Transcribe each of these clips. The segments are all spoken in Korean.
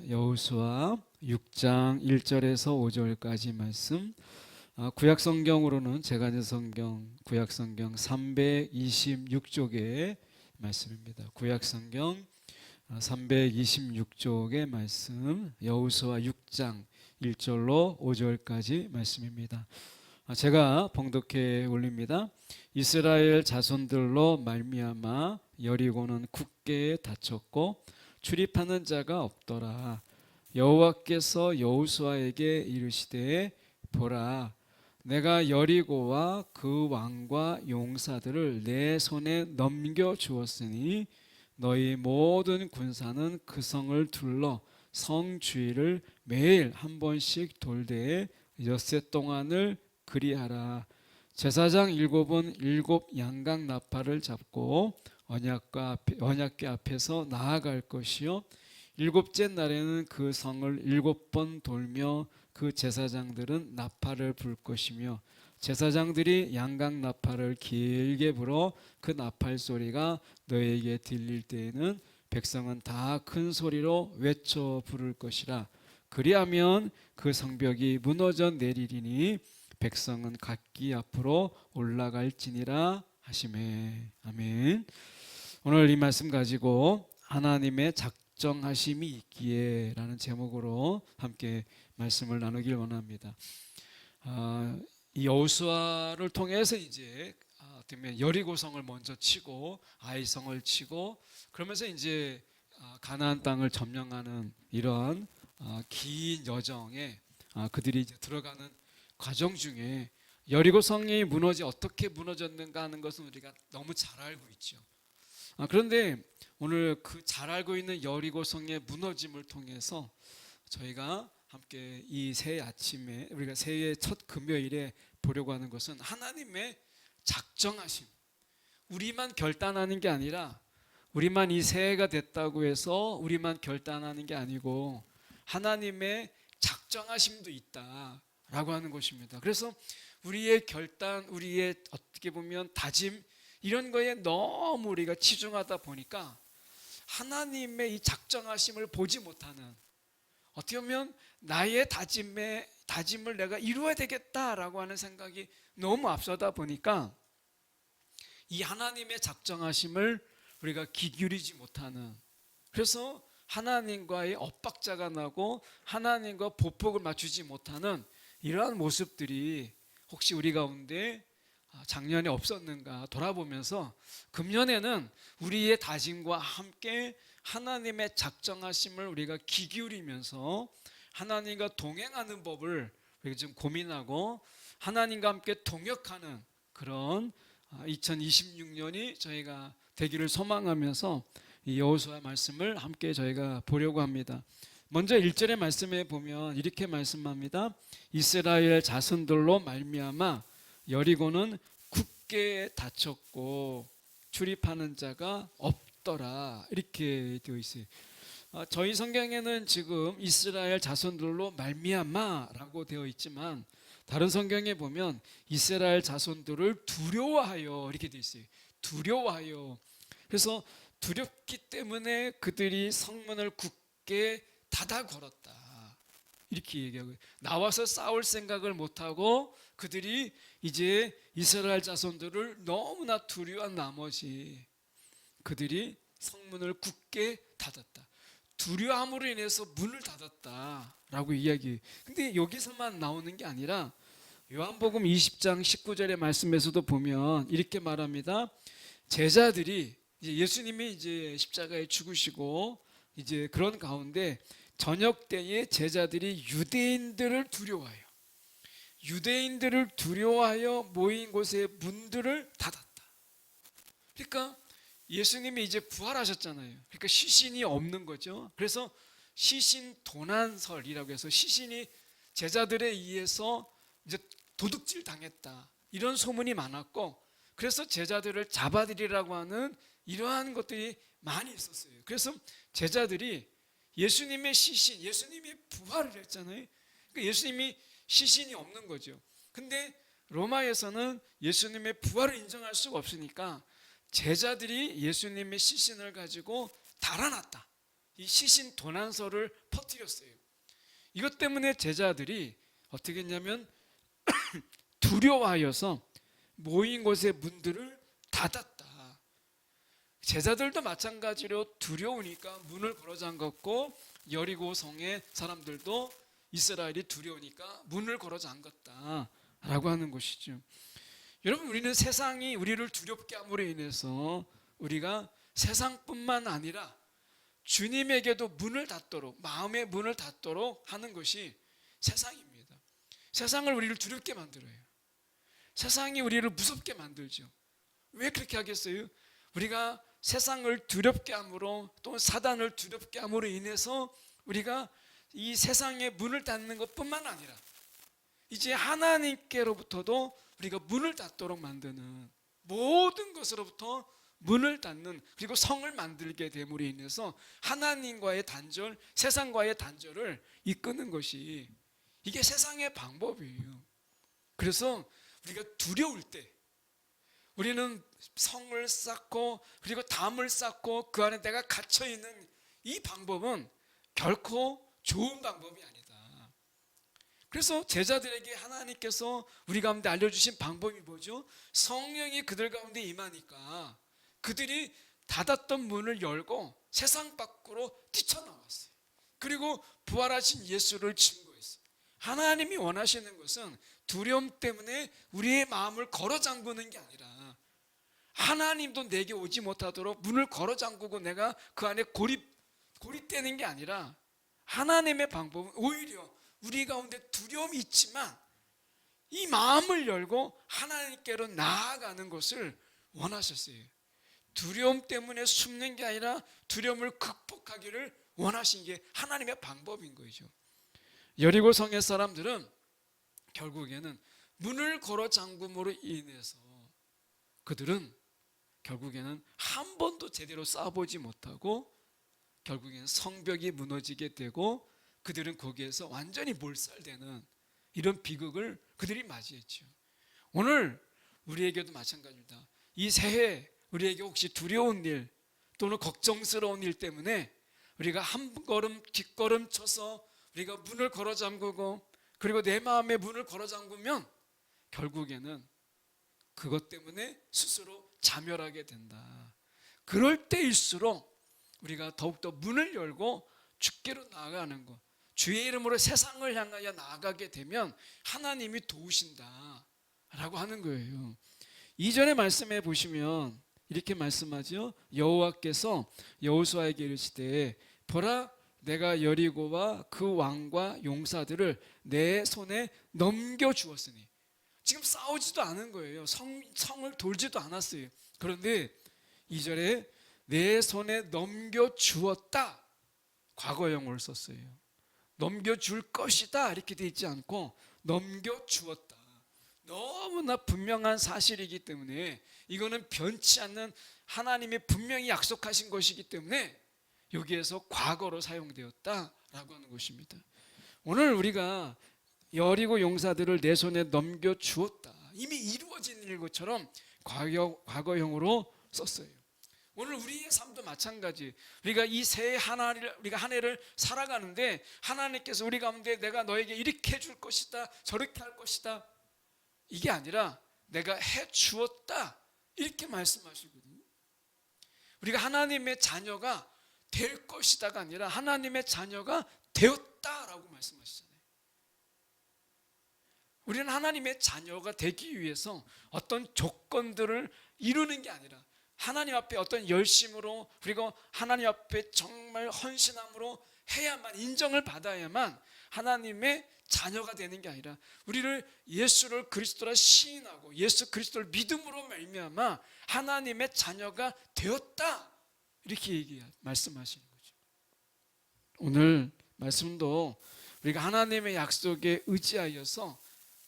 여호수아 6장 1절에서 5절까지 말씀. 구약성경으로는 제가전성경 구약성경 326쪽의 말씀입니다. 구약성경 326쪽의 말씀, 여호수아 6장 1절로 5절까지 말씀입니다. 제가 봉독해 올립니다. 이스라엘 자손들로 말미암아 여리고는 굳게 닫혔고 출입하는 자가 없더라. 여호와께서 여호수아에게 이르시되 보라, 내가 여리고와 그 왕과 용사들을 내 손에 넘겨 주었으니 너희 모든 군사는 그 성을 둘러 성 주위를 매일 한 번씩 돌되 엿새 동안을 그리하라. 제사장 7은 7 양각 나팔을 잡고 언약궤 앞에서 나아갈 것이요, 7째 날에는 그 성을 7번 돌며 그 제사장들은 나팔을 불 것이며, 제사장들이 양각 나팔을 길게 불어 그 나팔 소리가 너에게 들릴 때에는 백성은 다 큰 소리로 외쳐 부를 것이라. 그리하면 그 성벽이 무너져 내리리니 백성은 각기 앞으로 올라갈지니라 하시매. 아멘. 오늘 이 말씀 가지고 하나님의 작정하심이 있기에 라는 제목으로 함께 말씀을 나누길 원합니다. 이 여호수아를 통해서 이제 어떻게 여리고성을 먼저 치고 아이성을 치고 그러면서 이제 가나안 땅을 점령하는 이런 긴 여정에 그들이 이제 들어가는 과정 중에 여리고성이 어떻게 무너졌는가 하는 것은 우리가 너무 잘 알고 있죠. 그런데 오늘 그 잘 알고 있는 여리고성의 무너짐을 통해서 저희가 함께 이 새해 아침에, 우리가 새해의 첫 금요일에 보려고 하는 것은 하나님의 작정하심. 우리만 결단하는 게 아니라, 우리만 이 새해가 됐다고 해서 우리만 결단하는 게 아니고 하나님의 작정하심도 있다라고 하는 것입니다. 그래서 우리의 결단, 우리의 어떻게 보면 다짐, 이런 거에 너무 우리가 치중하다 보니까 하나님의 이 작정하심을 보지 못하는, 어떻게 보면 나의 다짐을 내가 이루어야 되겠다라고 하는 생각이 너무 앞서다 보니까 이 하나님의 작정하심을 우리가 귀 기울이지 못하는, 그래서 하나님과의 엇박자가 나고 하나님과 보폭을 맞추지 못하는 이러한 모습들이 혹시 우리 가운데 작년에 없었는가 돌아보면서 금년에는 우리의 다짐과 함께 하나님의 작정하심을 우리가 귀 기울이면서 하나님과 동행하는 법을 우리가 좀 고민하고 하나님과 함께 동역하는 그런 2026년이 저희가 되기를 소망하면서 이 여호수아 말씀을 함께 저희가 보려고 합니다. 먼저 1절의 말씀에 보면 이렇게 말씀합니다. 이스라엘 자손들로 말미암아 여리고는 굳게 닫혔고 출입하는 자가 없더라, 이렇게 되어 있어요. 저희 성경에는 지금 이스라엘 자손들로 말미암아라고 되어 있지만 다른 성경에 보면 이스라엘 자손들을 두려워하여 이렇게 되어 있어요. 두려워하여. 그래서 두렵기 때문에 그들이 성문을 굳게 닫아 걸었다, 이렇게 얘기하고, 나와서 싸울 생각을 못하고 그들이 이제 이스라엘 자손들을 너무나 두려워한 나머지 그들이 성문을 굳게 닫았다, 두려움으로 인해서 문을 닫았다라고 이야기. 근데 여기서만 나오는 게 아니라 요한복음 20장 19절의 말씀에서도 보면 이렇게 말합니다. 제자들이 이제 예수님이 이제 십자가에 죽으시고 이제 그런 가운데 저녁 때에 제자들이 유대인들을 두려워하여 모인 곳의 문들을 닫았다. 그러니까 예수님이 이제 부활하셨잖아요. 그러니까 시신이 없는 거죠. 그래서 시신 도난설이라고 해서 시신이 제자들에 의해서 이제 도둑질 당했다, 이런 소문이 많았고, 그래서 제자들을 잡아들이라고 하는 이러한 것들이 많이 있었어요. 그래서 제자들이 예수님의 시신, 예수님이 부활을 했잖아요. 그러니까 예수님이 시신이 없는 거죠. 근데 로마에서는 예수님의 부활을 인정할 수가 없으니까 제자들이 예수님의 시신을 가지고 달아났다, 이 시신 도난설을 퍼뜨렸어요. 이것 때문에 제자들이 어떻게 했냐면 두려워하여서 모인 곳의 문들을 닫았다. 제자들도 마찬가지로 두려우니까 문을 걸어 잠갔고, 여리고 성의 사람들도 이스라엘이 두려우니까 문을 걸어 잠갔다 라고 하는 것이죠. 여러분, 우리는 세상이 우리를 두렵게 함으로 인해서 우리가 세상뿐만 아니라 주님에게도 문을 닫도록, 마음의 문을 닫도록 하는 것이 세상입니다. 세상을 우리를 두렵게 만들어요. 세상이 우리를 무섭게 만들죠. 왜 그렇게 하겠어요? 우리가 세상을 두렵게 함으로, 또 사단을 두렵게 함으로 인해서 우리가 이 세상의 문을 닫는 것뿐만 아니라 이제 하나님께로부터도 우리가 문을 닫도록 만드는, 모든 것으로부터 문을 닫는, 그리고 성을 만들게 됨으로 인해서 하나님과의 단절, 세상과의 단절을 이끄는 것이, 이게 세상의 방법이에요. 그래서 우리가 두려울 때 우리는 성을 쌓고, 그리고 담을 쌓고 그 안에 내가 갇혀있는 이 방법은 결코 좋은 방법이 아니다. 그래서 제자들에게 하나님께서 우리 가운데 알려주신 방법이 뭐죠? 성령이 그들 가운데 임하니까 그들이 닫았던 문을 열고 세상 밖으로 뛰쳐나왔어요. 그리고 부활하신 예수를 증거했어요. 하나님이 원하시는 것은 두려움 때문에 우리의 마음을 걸어 잠그는 게 아니라, 하나님도 내게 오지 못하도록 문을 걸어 잠그고 내가 그 안에 고립되는 게 아니라, 하나님의 방법은 오히려 우리 가운데 두려움이 있지만 이 마음을 열고 하나님께로 나아가는 것을 원하셨어요. 두려움 때문에 숨는 게 아니라 두려움을 극복하기를 원하신 게 하나님의 방법인 거죠. 여리고 성의 사람들은 결국에는 문을 걸어 잠금으로 인해서 그들은 결국에는 한 번도 제대로 싸워보지 못하고 결국에는 성벽이 무너지게 되고 그들은 거기에서 완전히 몰살되는 이런 비극을 그들이 맞이했죠. 오늘 우리에게도 마찬가지입니다. 이 새해 우리에게 혹시 두려운 일 또는 걱정스러운 일 때문에 우리가 한 걸음 뒷걸음 쳐서 우리가 문을 걸어 잠그고, 그리고 내 마음의 문을 걸어 잠그면 결국에는 그것 때문에 스스로 자멸하게 된다. 그럴 때일수록 우리가 더욱더 문을 열고 주께로 나아가는 것, 주의 이름으로 세상을 향하여 나아가게 되면 하나님이 도우신다 라고 하는 거예요. 이전의 말씀에 보시면 이렇게 말씀하죠. 여호와께서 여호수아에게 이르시되 보라, 내가 여리고와 그 왕과 용사들을 내 손에 넘겨주었으니, 지금 싸우지도 않은 거예요. 성을 돌지도 않았어요. 그런데 2절에 내 손에 넘겨주었다, 과거형을 썼어요. 넘겨줄 것이다 이렇게 돼 있지 않고 넘겨주었다. 너무나 분명한 사실이기 때문에, 이거는 변치 않는 하나님이 분명히 약속하신 것이기 때문에 여기에서 과거로 사용되었다라고 하는 것입니다. 오늘 우리가 여리고 용사들을 내 손에 넘겨주었다, 이미 이루어진 일 것처럼 과거형으로 썼어요. 오늘 우리의 삶도 마찬가지. 우리가 이 새해 우리가 한 해를 살아가는데 하나님께서 우리 가운데 내가 너에게 이렇게 해줄 것이다, 저렇게 할 것이다, 이게 아니라 내가 해주었다 이렇게 말씀하시거든요. 우리가 하나님의 자녀가 될 것이다가 아니라 하나님의 자녀가 되었다라고 말씀하시잖아요. 우리는 하나님의 자녀가 되기 위해서 어떤 조건들을 이루는 게 아니라 하나님 앞에 어떤 열심으로, 그리고 하나님 앞에 정말 헌신함으로 해야만, 인정을 받아야만 하나님의 자녀가 되는 게 아니라, 우리를 예수를 그리스도라 시인하고 예수 그리스도를 믿음으로 말미암아 하나님의 자녀가 되었다 이렇게 말씀하시는 거죠. 오늘 말씀도 우리가 하나님의 약속에 의지하여서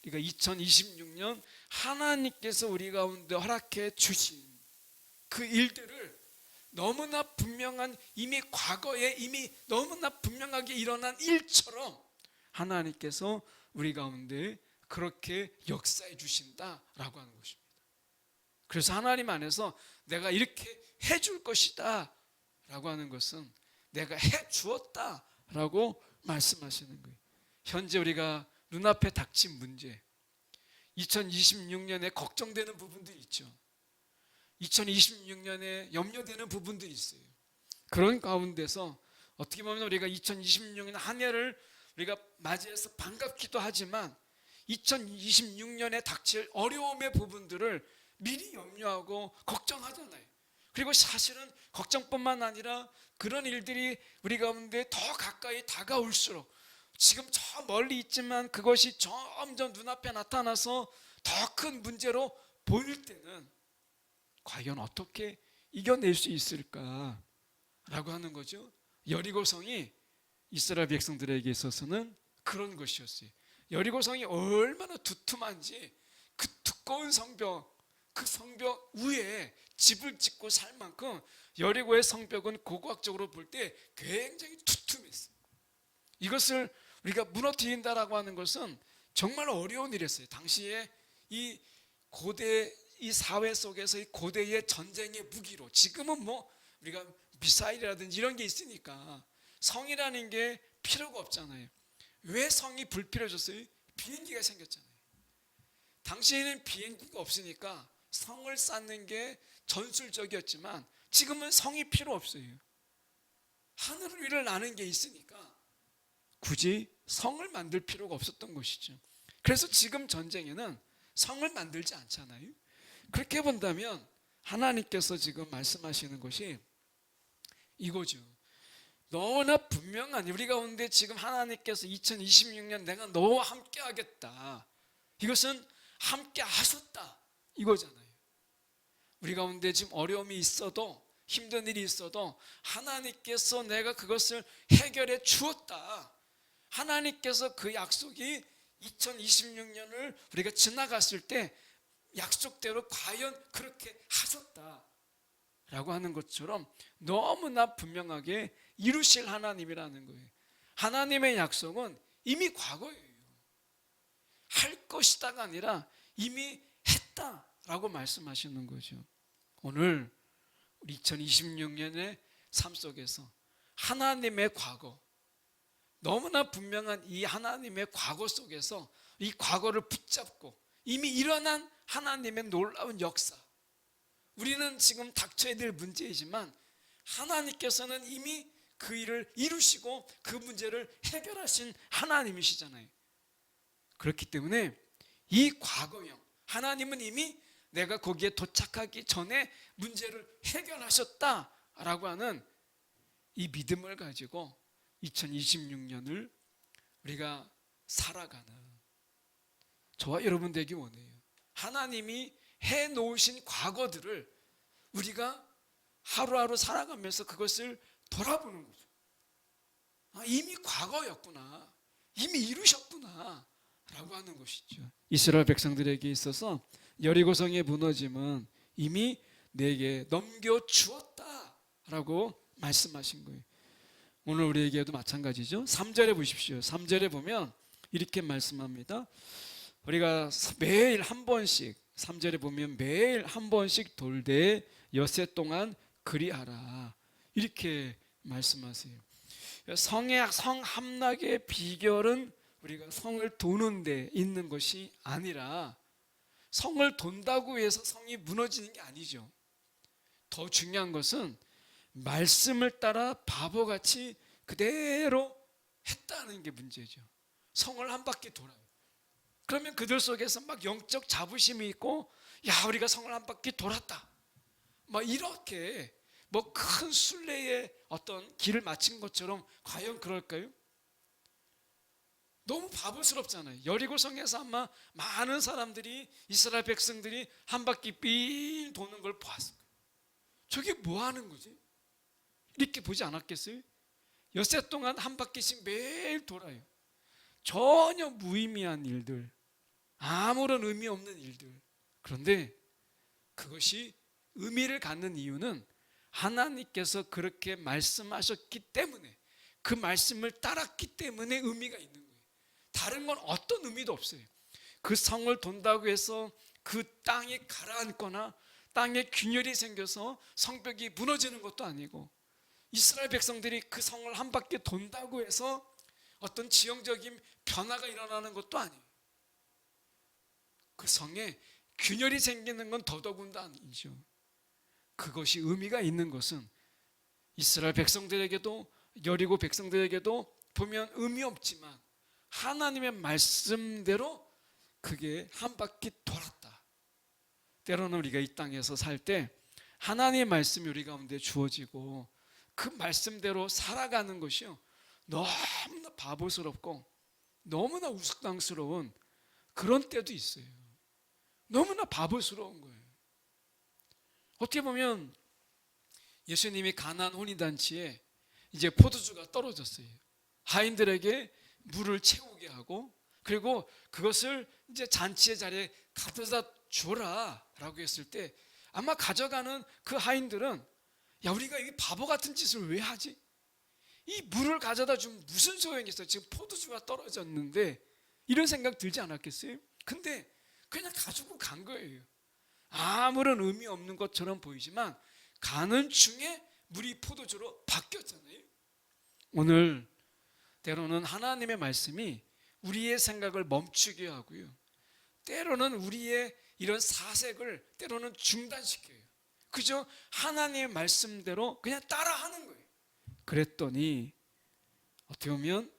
우리가 2026년 하나님께서 우리 가운데 허락해 주신 그 일들을 너무나 분명한, 이미 과거에 이미 너무나 분명하게 일어난 일처럼 하나님께서 우리 가운데 그렇게 역사해 주신다라고 하는 것입니다. 그래서 하나님 안에서 내가 이렇게 해줄 것이다 라고 하는 것은 내가 해 주었다라고 말씀하시는 거예요. 현재 우리가 눈앞에 닥친 문제, 2026년에 걱정되는 부분들이 있죠. 2026년에 염려되는 부분들이 있어요. 그런 가운데서 어떻게 보면 우리가 2026년 한 해를 우리가 맞이해서 반갑기도 하지만 2026년에 닥칠 어려움의 부분들을 미리 염려하고 걱정하잖아요. 그리고 사실은 걱정뿐만 아니라 그런 일들이 우리 가운데 더 가까이 다가올수록 지금 저 멀리 있지만 그것이 점점 눈앞에 나타나서 더 큰 문제로 보일 때는 과연 어떻게 이겨낼 수 있을까? 라고 하는 거죠. 여리고성이 이스라엘 백성들에게 있어서는 그런 것이었어요. 여리고성이 얼마나 두툼한지 그 두꺼운 성벽, 그 성벽 위에 집을 짓고 살 만큼 여리고의 성벽은 고고학적으로 볼 때 굉장히 두툼했어요. 이것을 우리가 무너뜨린다라고 하는 것은 정말 어려운 일이었어요. 당시에 이 고대 이 사회 속에서 이 고대의 전쟁의 무기로, 지금은 뭐 우리가 미사일이라든지 이런 게 있으니까 성이라는 게 필요가 없잖아요. 왜 성이 불필요해졌어요? 비행기가 생겼잖아요. 당시에는 비행기가 없으니까 성을 쌓는 게 전술적이었지만 지금은 성이 필요 없어요. 하늘 위를 나는 게 있으니까 굳이 성을 만들 필요가 없었던 것이죠. 그래서 지금 전쟁에는 성을 만들지 않잖아요. 그렇게 본다면 하나님께서 지금 말씀하시는 것이 이거죠. 너무나 분명한 우리 가운데 지금 하나님께서 2026년 내가 너와 함께 하겠다, 이것은 함께 하셨다 이거잖아요. 우리 가운데 지금 어려움이 있어도, 힘든 일이 있어도 하나님께서 내가 그것을 해결해 주었다. 하나님께서 그 약속이 2026년을 우리가 지나갔을 때 약속대로 과연 그렇게 하셨다라고 하는 것처럼 너무나 분명하게 이루실 하나님이라는 거예요. 하나님의 약속은 이미 과거예요. 할 것이다가 아니라 이미 했다라고 말씀하시는 거죠. 오늘 우리 2026년의 삶 속에서 하나님의 과거, 너무나 분명한 이 하나님의 과거 속에서 이 과거를 붙잡고 이미 일어난 하나님의 놀라운 역사, 우리는 지금 닥쳐야 될 문제이지만 하나님께서는 이미 그 일을 이루시고 그 문제를 해결하신 하나님이시잖아요. 그렇기 때문에 이 과거형, 하나님은 이미 내가 거기에 도착하기 전에 문제를 해결하셨다라고 하는 이 믿음을 가지고 2026년을 우리가 살아가는 저와 여러분 되기 원해요. 하나님이 해놓으신 과거들을 우리가 하루하루 살아가면서 그것을 돌아보는 거죠. 이미 과거였구나, 이미 이루셨구나 라고 하는 것이죠. 이스라엘 백성들에게 있어서 여리고성의 무너짐은 이미 내게 넘겨주었다 라고 말씀하신 거예요. 오늘 우리에게도 마찬가지죠. 3절에 보십시오. 3절에 보면 이렇게 말씀합니다. 우리가 매일 한 번씩, 3절에 보면 매일 한 번씩 돌되 엿새 동안 그리하라 이렇게 말씀하세요. 성 함락의 비결은 우리가 성을 도는 데 있는 것이 아니라 성을 돈다고 해서 성이 무너지는 게 아니죠. 더 중요한 것은 말씀을 따라 바보같이 그대로 했다는 게 문제죠. 성을 한 바퀴 돌아요. 그러면 그들 속에서 막 영적 자부심이 있고, 야 우리가 성을 한 바퀴 돌았다, 막 이렇게 뭐 큰 순례의 어떤 길을 마친 것처럼 과연 그럴까요? 너무 바보스럽잖아요. 여리고성에서 아마 많은 사람들이, 이스라엘 백성들이 한 바퀴 삥 도는 걸 보았을 거예요. 저게 뭐 하는 거지? 이렇게 보지 않았겠어요? 엿새 동안 한 바퀴씩 매일 돌아요. 전혀 무의미한 일들, 아무런 의미 없는 일들. 그런데 그것이 의미를 갖는 이유는 하나님께서 그렇게 말씀하셨기 때문에, 그 말씀을 따랐기 때문에 의미가 있는 거예요. 다른 건 어떤 의미도 없어요. 그 성을 돈다고 해서 그 땅이 가라앉거나 땅에 균열이 생겨서 성벽이 무너지는 것도 아니고, 이스라엘 백성들이 그 성을 한 바퀴 돈다고 해서 어떤 지형적인 변화가 일어나는 것도 아니에요. 그 성에 균열이 생기는 건 더더군다 아니죠. 그것이 의미가 있는 것은 이스라엘 백성들에게도 여리고 백성들에게도 보면 의미 없지만 하나님의 말씀대로 그게 한 바퀴 돌았다. 때로는 우리가 이 땅에서 살 때 하나님의 말씀이 우리 가운데 주어지고 그 말씀대로 살아가는 것이요, 너무나 바보스럽고 너무나 우스꽝스러운 그런 때도 있어요. 너무나 바보스러운 거예요. 어떻게 보면 예수님이 가나안 혼인잔치에 이제 포도주가 떨어졌어요. 하인들에게 물을 채우게 하고, 그리고 그것을 이제 잔치의 자리에 가져다 줘라 라고 했을 때 아마 가져가는 그 하인들은, 야, 우리가 이 바보 같은 짓을 왜 하지? 이 물을 가져다 주면 무슨 소용이 있어요? 지금 포도주가 떨어졌는데, 이런 생각 들지 않았겠어요? 근데 그냥 가지고 간 거예요. 아무런 의미 없는 것처럼 보이지만 가는 중에 물이 포도주로 바뀌었잖아요. 오늘 때로는 하나님의 말씀이 우리의 생각을 멈추게 하고요, 때로는 우리의 이런 사색을 때로는 중단시켜요. 그저 하나님의 말씀대로 그냥 따라하는 거예요. 그랬더니 어떻게 보면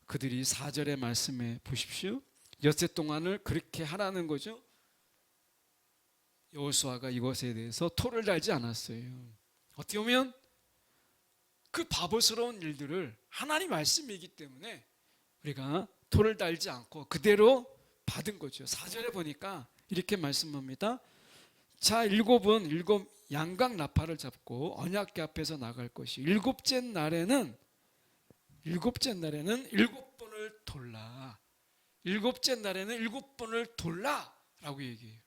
그들이 4절의 말씀에 보십시오. 엿새 동안을 그렇게 하라는 거죠. 여호수아가 이것에 대해서 토를 달지 않았어요. 어떻게 보면 그 바보스러운 일들을 하나님 말씀이기 때문에 우리가 토를 달지 않고 그대로 받은 거죠. 4절에 보니까 이렇게 말씀합니다. 자, 일곱 양각 나팔을 잡고 언약궤 앞에서 나갈 것이 일곱째 날에는 7번을 돌라. 일곱째 날에는 7번을 돌라 라고 얘기해요.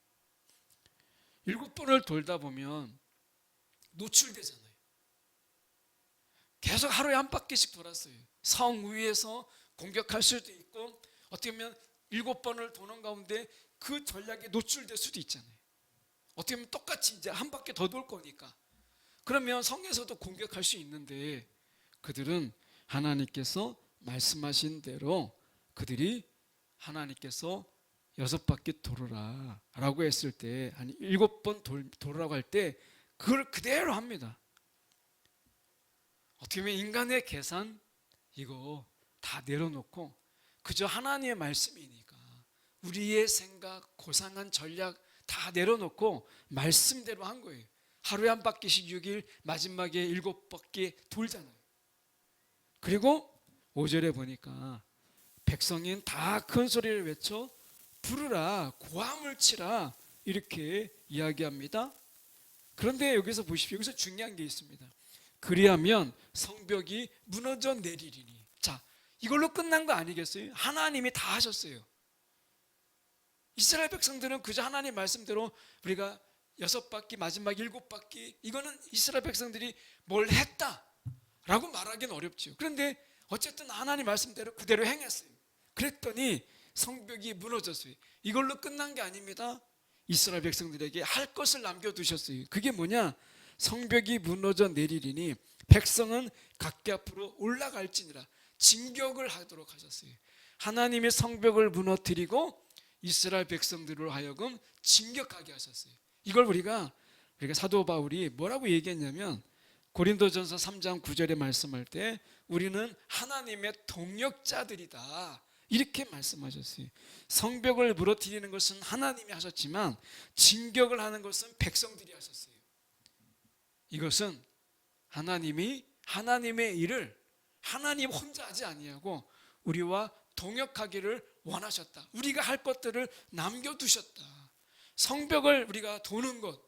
7번을 돌다 보면 노출되잖아요. 계속 하루에 한 바퀴씩 돌았어요. 성 위에서 공격할 수도 있고, 어떻게 보면 7번을 도는 가운데 그 전략에 노출될 수도 있잖아요. 어떻게 보면 똑같이 이제 한 바퀴 더 돌 거니까. 그러면 성에서도 공격할 수 있는데, 그들은 하나님께서 말씀하신 대로 그들이 하나님께서 6바퀴 돌으라 라고 했을 때, 아니 7번 돌으라고 할 때 그걸 그대로 합니다. 어떻게 보면 인간의 계산 이거 다 내려놓고 그저 하나님의 말씀이니까 우리의 생각, 고상한 전략 다 내려놓고 말씀대로 한 거예요. 하루에 한 바퀴씩 6일, 마지막에 7바퀴 돌잖아요. 그리고 5절에 보니까 백성인 다 큰 소리를 외쳐 부르라, 고함을 치라, 이렇게 이야기합니다. 그런데 여기서 보십시오. 여기서 중요한 게 있습니다. 그리하면 성벽이 무너져 내리리니. 자, 이걸로 끝난 거 아니겠어요? 하나님이 다 하셨어요. 이스라엘 백성들은 그저 하나님 말씀대로 우리가 6바퀴, 마지막 7바퀴, 이거는 이스라엘 백성들이 뭘 했다라고 말하기는 어렵죠. 그런데 어쨌든 하나님 말씀대로 그대로 행했어요. 그랬더니 성벽이 무너졌어요. 이걸로 끝난 게 아닙니다. 이스라엘 백성들에게 할 것을 남겨두셨어요. 그게 뭐냐? 성벽이 무너져 내리리니 백성은 각기 앞으로 올라갈지니라. 진격을 하도록 하셨어요. 하나님의 성벽을 무너뜨리고 이스라엘 백성들로 하여금 진격하게 하셨어요. 이걸 우리가 사도 바울이 뭐라고 얘기했냐면, 고린도전서 3장 9절에 말씀할 때 우리는 하나님의 동역자들이다, 이렇게 말씀하셨어요. 성벽을 무너뜨리는 것은 하나님이 하셨지만 진격을 하는 것은 백성들이 하셨어요. 이것은 하나님이 하나님의 일을 하나님 혼자 하지 아니하고 우리와 동역하기를 원하셨다. 우리가 할 것들을 남겨두셨다. 성벽을 우리가 도는 것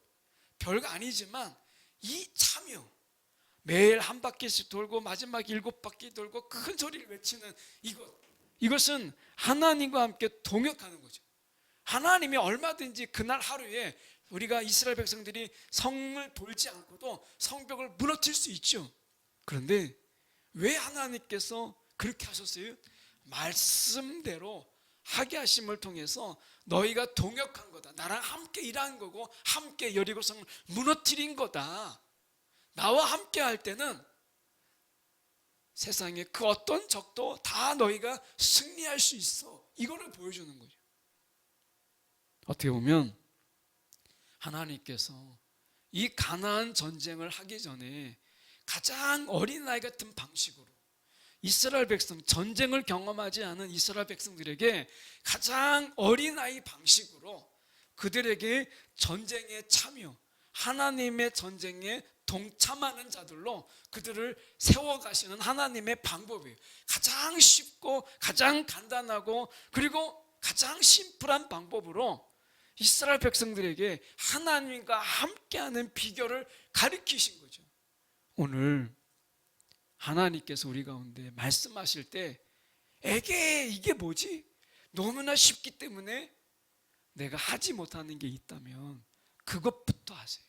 별거 아니지만 이 참여, 매일 한 바퀴씩 돌고 마지막 7바퀴 돌고 큰 소리를 외치는 이것은 하나님과 함께 동역하는 거죠. 하나님이 얼마든지 그날 하루에 우리가 이스라엘 백성들이 성을 돌지 않고도 성벽을 무너뜨릴 수 있죠. 그런데 왜 하나님께서 그렇게 하셨어요? 말씀대로 하게 하심을 통해서 너희가 동역한 거다. 나랑 함께 일한 거고 함께 여리고성을 무너뜨린 거다. 나와 함께 할 때는 세상에 그 어떤 적도 다 너희가 승리할 수 있어. 이거를 보여주는 거죠. 어떻게 보면 하나님께서 이 가나안 전쟁을 하기 전에 가장 어린아이 같은 방식으로 이스라엘 백성, 전쟁을 경험하지 않은 이스라엘 백성들에게 가장 어린아이 방식으로 그들에게 전쟁에 참여, 하나님의 전쟁에 동참하는 자들로 그들을 세워가시는 하나님의 방법이에요. 가장 쉽고 가장 간단하고 그리고 가장 심플한 방법으로 이스라엘 백성들에게 하나님과 함께하는 비결을 가르치신 거죠. 오늘 하나님께서 우리 가운데 말씀하실 때 에게 이게 뭐지? 너무나 쉽기 때문에 내가 하지 못하는 게 있다면 그것부터 하세요.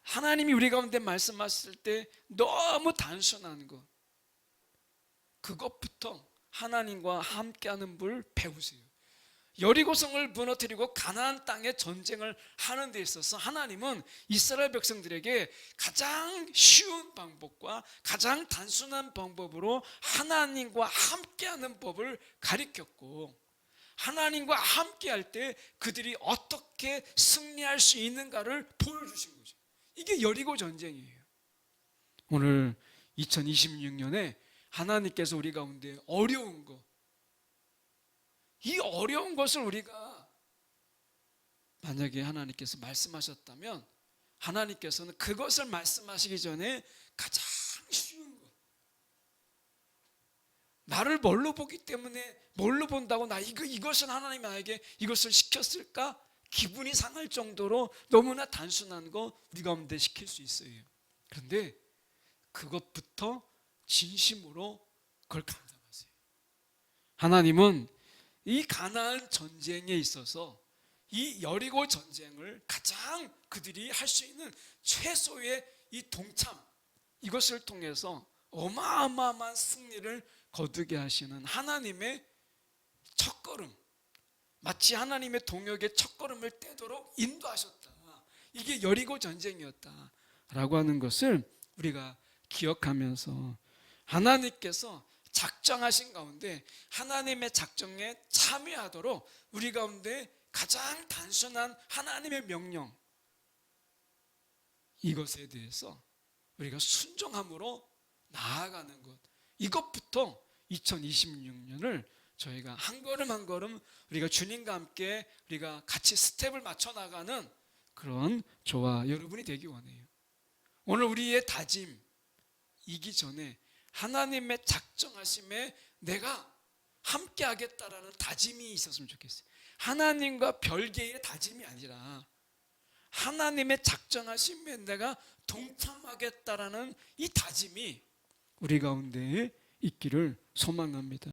하나님이 우리 가운데 말씀하실 때 너무 단순한 것, 그것부터 하나님과 함께하는 걸 배우세요. 여리고성을 무너뜨리고 가나안 땅에 전쟁을 하는 데 있어서 하나님은 이스라엘 백성들에게 가장 쉬운 방법과 가장 단순한 방법으로 하나님과 함께하는 법을 가르쳤고, 하나님과 함께할 때 그들이 어떻게 승리할 수 있는가를 보여주신 거죠. 이게 여리고 전쟁이에요. 오늘 2026년에 하나님께서 우리 가운데 어려운 것, 이 어려운 것을 우리가 만약에 하나님께서 말씀하셨다면 하나님께서는 그것을 말씀하시기 전에 가장 쉬운 것, 나를 뭘로 보기 때문에 뭘로 본다고 나 이것은 하나님이 나에게 이것을 시켰을까? 기분이 상할 정도로 너무나 단순한 거 우리 가운데 시킬 수 있어요. 그런데 그것부터 진심으로 그걸 감당하세요. 하나님은 이 가나안 전쟁에 있어서 이 여리고 전쟁을 가장 그들이 할 수 있는 최소의 이 동참, 이것을 통해서 어마어마한 승리를 거두게 하시는 하나님의 첫걸음, 마치 하나님의 동역의 첫걸음을 떼도록 인도하셨다. 이게 여리고 전쟁이었다 라고 하는 것을 우리가 기억하면서 하나님께서 작정하신 가운데 하나님의 작정에 참여하도록 우리 가운데 가장 단순한 하나님의 명령, 이것에 대해서 우리가 순종함으로 나아가는 것, 이것부터 2026년을 저희가 한 걸음 한 걸음 우리가 주님과 함께 우리가 같이 스텝을 맞춰 나가는 그런 저와 여러분이 되기 원해요. 오늘 우리의 다짐이기 전에 하나님의 작정하심에 내가 함께 하겠다라는 다짐이 있었으면 좋겠어요. 하나님과 별개의 다짐이 아니라 하나님의 작정하심에 내가 동참하겠다라는 이 다짐이 우리 가운데 있기를 소망합니다.